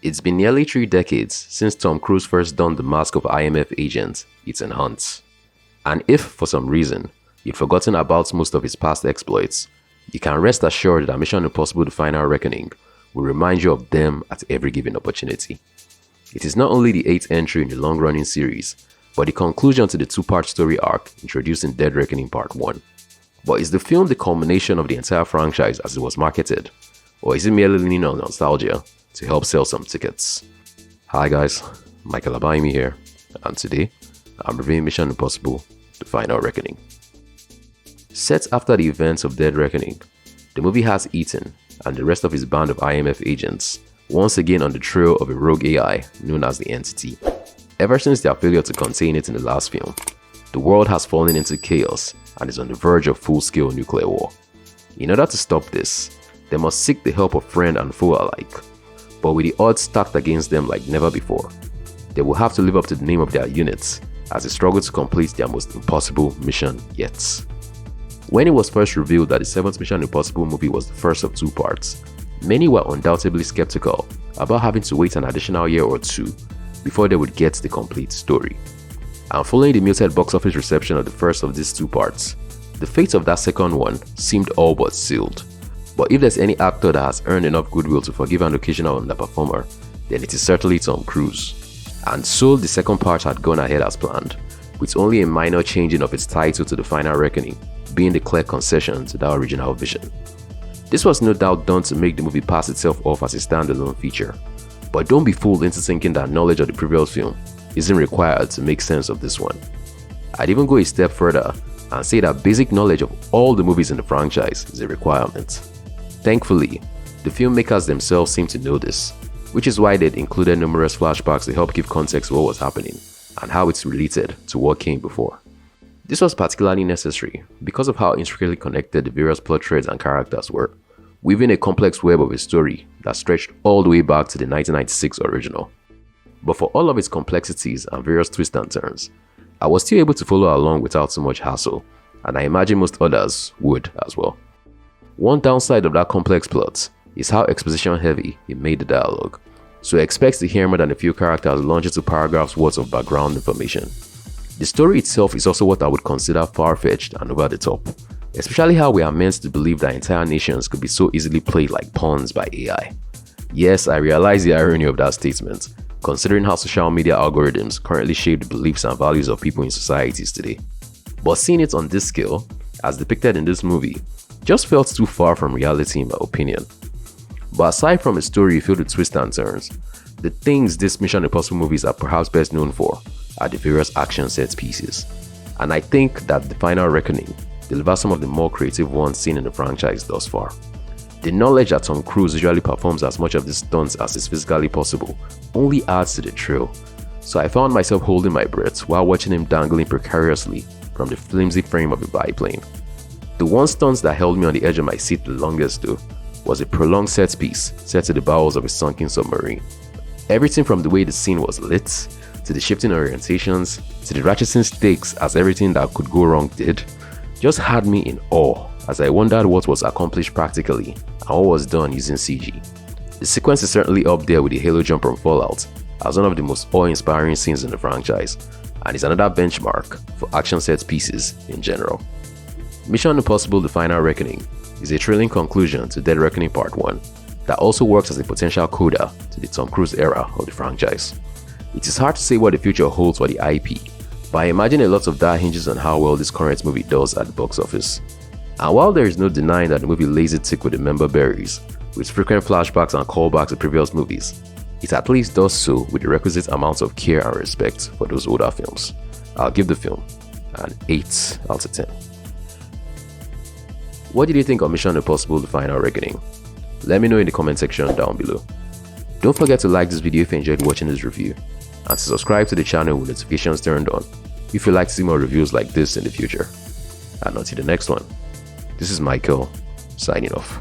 It's been nearly 3 decades since Tom Cruise first donned the mask of IMF agent Ethan Hunt. And if, for some reason, you'd forgotten about most of his past exploits, you can rest assured that Mission Impossible: The Final Reckoning will remind you of them at every given opportunity. It is not only the 8th entry in the long-running series, but the conclusion to the 2-part story arc introduced in Dead Reckoning Part 1. But is the film the culmination of the entire franchise as it was marketed? Or is it merely leaning on nostalgia to help sell some tickets? Hi guys, Michael Abayomi here, and today I'm reviewing Mission Impossible: The Final Reckoning. Set after the events of Dead Reckoning, the movie has Ethan and the rest of his band of IMF agents once again on the trail of a rogue AI known as the Entity. Ever since their failure to contain it in the last film, the world has fallen into chaos and is on the verge of full-scale nuclear war. In order to stop this, they must seek the help of friend and foe alike, but with the odds stacked against them like never before, they will have to live up to the name of their units as they struggle to complete their most impossible mission yet. When it was first revealed that the 7th Mission Impossible movie was the first of 2 parts, many were undoubtedly skeptical about having to wait an additional year or 2 before they would get the complete story. And following the muted box office reception of the first of these 2 parts, the fate of that second one seemed all but sealed. But if there's any actor that has earned enough goodwill to forgive an occasional underperformer, then it is certainly Tom Cruise. And so the second part had gone ahead as planned, with only a minor changing of its title to The Final Reckoning being the clear concession to that original vision. This was no doubt done to make the movie pass itself off as a standalone feature, but don't be fooled into thinking that knowledge of the previous film isn't required to make sense of this one. I'd even go a step further and say that basic knowledge of all the movies in the franchise is a requirement. Thankfully, the filmmakers themselves seem to know this, which is why they'd included numerous flashbacks to help give context to what was happening and how it's related to what came before. This was particularly necessary because of how intricately connected the various plot threads and characters were, weaving a complex web of a story that stretched all the way back to the 1996 original. But for all of its complexities and various twists and turns, I was still able to follow along without too much hassle, and I imagine most others would as well. One downside of that complex plot is how exposition-heavy it made the dialogue, so expect to hear more than a few characters launch into paragraphs worth of background information. The story itself is also what I would consider far-fetched and over the top, especially how we are meant to believe that entire nations could be so easily played like pawns by AI. Yes, I realize the irony of that statement, considering how social media algorithms currently shape the beliefs and values of people in societies today. But seeing it on this scale, as depicted in this movie, just felt too far from reality in my opinion. But aside from a story filled with twists and turns, the things these Mission Impossible movies are perhaps best known for are the various action set pieces. And I think that The Final Reckoning delivers some of the more creative ones seen in the franchise thus far. The knowledge that Tom Cruise usually performs as much of these stunts as is physically possible only adds to the thrill, so I found myself holding my breath while watching him dangling precariously from the flimsy frame of a biplane. The one stunt that held me on the edge of my seat the longest though was a prolonged set piece set to the bowels of a sunken submarine. Everything from the way the scene was lit, to the shifting orientations, to the ratcheting stakes as everything that could go wrong did, just had me in awe as I wondered what was accomplished practically and what was done using CG. The sequence is certainly up there with the Halo jump from Fallout as one of the most awe-inspiring scenes in the franchise, and is another benchmark for action set pieces in general. Mission Impossible: The Final Reckoning is a thrilling conclusion to Dead Reckoning Part 1 that also works as a potential coda to the Tom Cruise era of the franchise. It is hard to say what the future holds for the IP, but I imagine a lot of that hinges on how well this current movie does at the box office. And while there is no denying that the movie lays it thick with the member berries, with frequent flashbacks and callbacks to previous movies, it at least does so with the requisite amounts of care and respect for those older films. I'll give the film an 8 out of 10. What did you think of Mission Impossible: The Final Reckoning? Let me know in the comment section down below. Don't forget to like this video if you enjoyed watching this review, and to subscribe to the channel with notifications turned on if you'd like to see more reviews like this in the future. And until the next one, this is Michael, signing off.